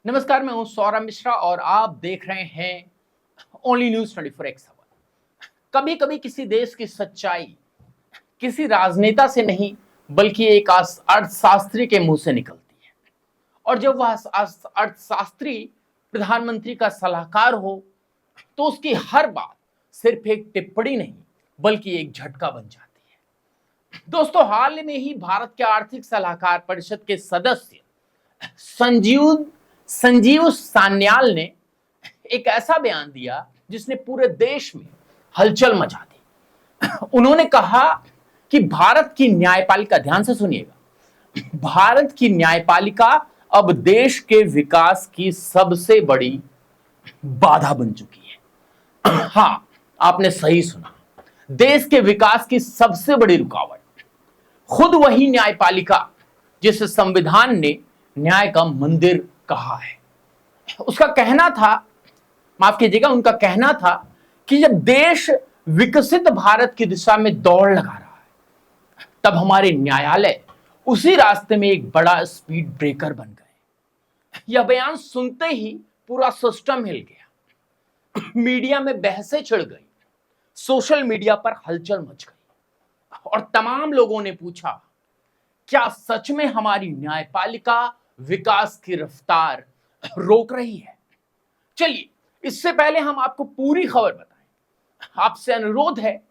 नमस्कार, मैं हूं सौरभ मिश्रा और आप देख रहे हैं ओनली न्यूज 24x7। कभी कभी किसी देश की सच्चाई किसी राजनेता से नहीं बल्कि एक अर्थशास्त्री के मुंह से निकलती है। और जब वह अर्थशास्त्री प्रधानमंत्री का सलाहकार हो तो उसकी हर बात सिर्फ एक टिप्पणी नहीं बल्कि एक झटका बन जाती है। दोस्तों, हाल में ही भारत के आर्थिक सलाहकार परिषद के सदस्य संजीव संजीव सान्याल ने एक ऐसा बयान दिया जिसने पूरे देश में हलचल मचा दी। उन्होंने कहा कि भारत की न्यायपालिका, ध्यान से सुनिएगा, भारत की न्यायपालिका अब देश के विकास की सबसे बड़ी बाधा बन चुकी है। हां, आपने सही सुना, देश के विकास की सबसे बड़ी रुकावट खुद वही न्यायपालिका जिसे संविधान ने न्याय का मंदिर कहा है। उसका कहना था, माफ कीजिएगा, उनका कहना था कि जब देश विकसित भारत की दिशा में दौड़ लगा रहा है तब हमारे न्यायालय उसी रास्ते में एक बड़ा स्पीड ब्रेकर बन गए। यह बयान सुनते ही पूरा सिस्टम हिल गया, मीडिया में बहसें छिड़ गई, सोशल मीडिया पर हलचल मच गई और तमाम लोगों ने पूछा, क्या सच में हमारी न्यायपालिका विकास की रफ्तार रोक रही है? चलिए, इससे पहले हम आपको पूरी खबर बताएं, आपसे अनुरोध है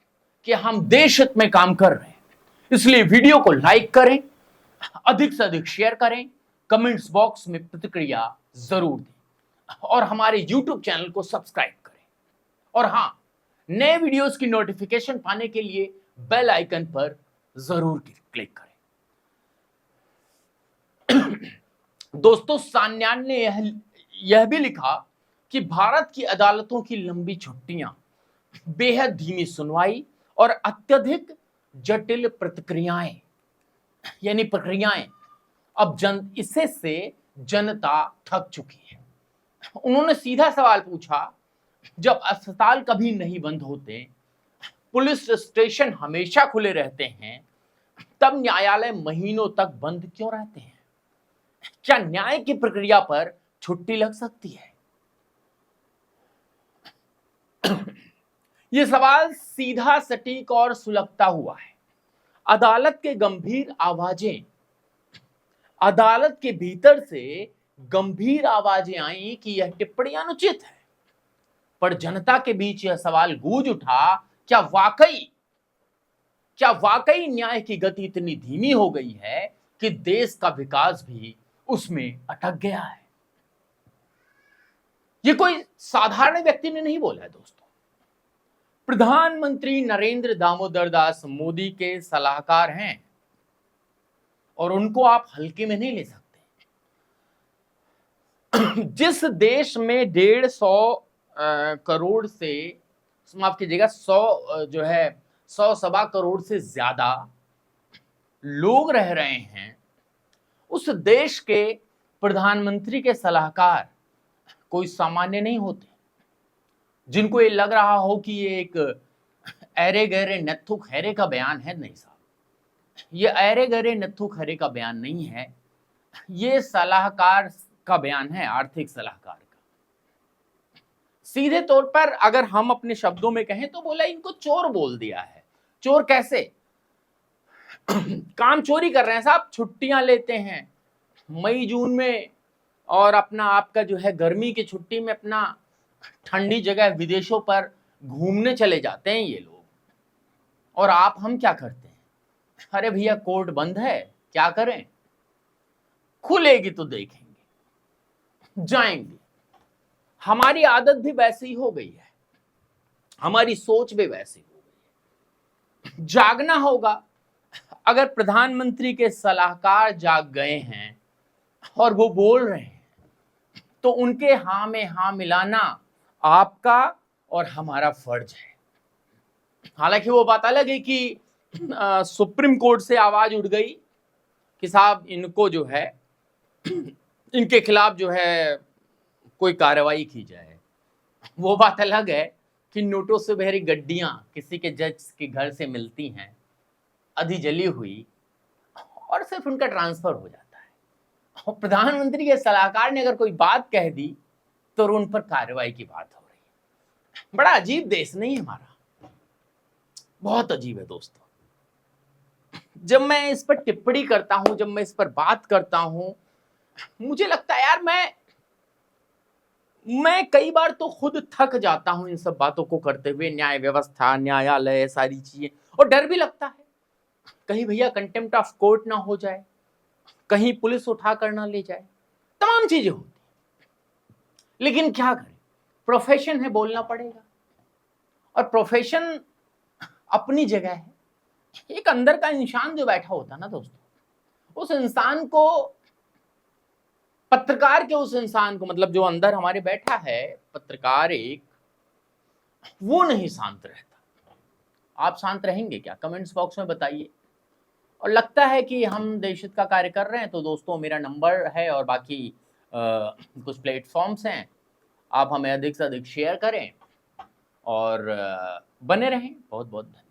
कि हम देश हित में काम कर रहे हैं, इसलिए वीडियो को लाइक करें, अधिक से अधिक शेयर करें, कमेंट्स बॉक्स में प्रतिक्रिया जरूर दें और हमारे YouTube चैनल को सब्सक्राइब करें। और हां, नए वीडियोस की नोटिफिकेशन पाने के लिए बेल आइकन पर जरूर क्लिक करें। दोस्तों, सान्याल ने यह भी लिखा कि भारत की अदालतों की लंबी छुट्टियां, बेहद धीमी सुनवाई और अत्यधिक जटिल प्रक्रियाएं अब इससे से जनता थक चुकी है। उन्होंने सीधा सवाल पूछा, जब अस्पताल कभी नहीं बंद होते, पुलिस स्टेशन हमेशा खुले रहते हैं, तब न्यायालय महीनों तक बंद क्यों रहते हैं? क्या न्याय की प्रक्रिया पर छुट्टी लग सकती है? यह सवाल सीधा, सटीक और सुलगता हुआ है। अदालत के भीतर से गंभीर आवाजें आई कि यह टिप्पणी अनुचित है, पर जनता के बीच यह सवाल गूंज उठा, क्या वाकई न्याय की गति इतनी धीमी हो गई है कि देश का विकास भी उसमें अटक गया है? यह कोई साधारण व्यक्ति ने नहीं बोला है दोस्तों, प्रधानमंत्री नरेंद्र दामोदर दास मोदी के सलाहकार हैं और उनको आप हल्के में नहीं ले सकते। जिस देश में 150 करोड़ से, माफ कीजिएगा, 100 करोड़ से ज्यादा लोग रह रहे हैं, उस देश के प्रधानमंत्री के सलाहकार कोई सामान्य नहीं होते। जिनको ये लग रहा हो कि ये एक अरे गहरे नत्थु खैरे का बयान है, नहीं साहब, ये अरे गहरे नत्थु खैरे का बयान नहीं है, ये सलाहकार का बयान है, आर्थिक सलाहकार का। सीधे तौर पर अगर हम अपने शब्दों में कहें तो बोला, इनको चोर बोल दिया है। चोर कैसे? काम चोरी कर रहे हैं साहब, छुट्टियां लेते हैं मई जून में और आपका जो है गर्मी की छुट्टी में अपना ठंडी जगह विदेशों पर घूमने चले जाते हैं ये लोग। और हम क्या करते हैं? अरे भैया, कोर्ट बंद है, क्या करें, खुलेगी तो देखेंगे, जाएंगे। हमारी आदत भी वैसी ही हो गई है, हमारी सोच भी वैसी हो गई है। जागना होगा। अगर प्रधानमंत्री के सलाहकार जाग गए हैं और वो बोल रहे हैं तो उनके हां में हां मिलाना आपका और हमारा फर्ज है। हालांकि वो बात अलग है कि सुप्रीम कोर्ट से आवाज उठ गई कि साहब इनको जो है, इनके खिलाफ जो है कोई कार्रवाई की जाए। वो बात अलग है कि नोटों से भरी गड्डियां किसी के जज के घर से मिलती हैं, आधी जली हुई, और सिर्फ उनका ट्रांसफर हो जाता है। और प्रधानमंत्री के सलाहकार ने अगर कोई बात कह दी तो उन पर कार्रवाई की बात हो रही है। बड़ा अजीब देश नहीं हमारा, बहुत अजीब है दोस्तों। जब मैं इस पर टिप्पणी करता हूं, जब मैं इस पर बात करता हूं, मुझे लगता है यार मैं कई बार तो खुद थक जाता हूं इन सब बातों को करते हुए। न्याय व्यवस्था, न्यायालय, सारी चीजें, और डर भी लगता है कहीं भैया कंटेम्प्ट ऑफ कोर्ट ना हो जाए, कहीं पुलिस उठा कर ना ले जाए, तमाम चीजें होती। लेकिन क्या करें, प्रोफेशन है, बोलना पड़ेगा। और प्रोफेशन अपनी जगह है। एक अंदर का इंसान जो बैठा होता ना दोस्तों, उस इंसान को, पत्रकार के उस इंसान को, मतलब जो अंदर हमारे बैठा है पत्रकार एक, वो नहीं शांत रहता। आप शांत रहेंगे क्या? कमेंट्स बॉक्स में बताइए। और लगता है कि हम देश हित का कार्य कर रहे हैं तो दोस्तों मेरा नंबर है और बाकी कुछ प्लेटफॉर्म्स हैं, आप हमें अधिक से अधिक शेयर करें और बने रहें। बहुत बहुत धन्यवाद।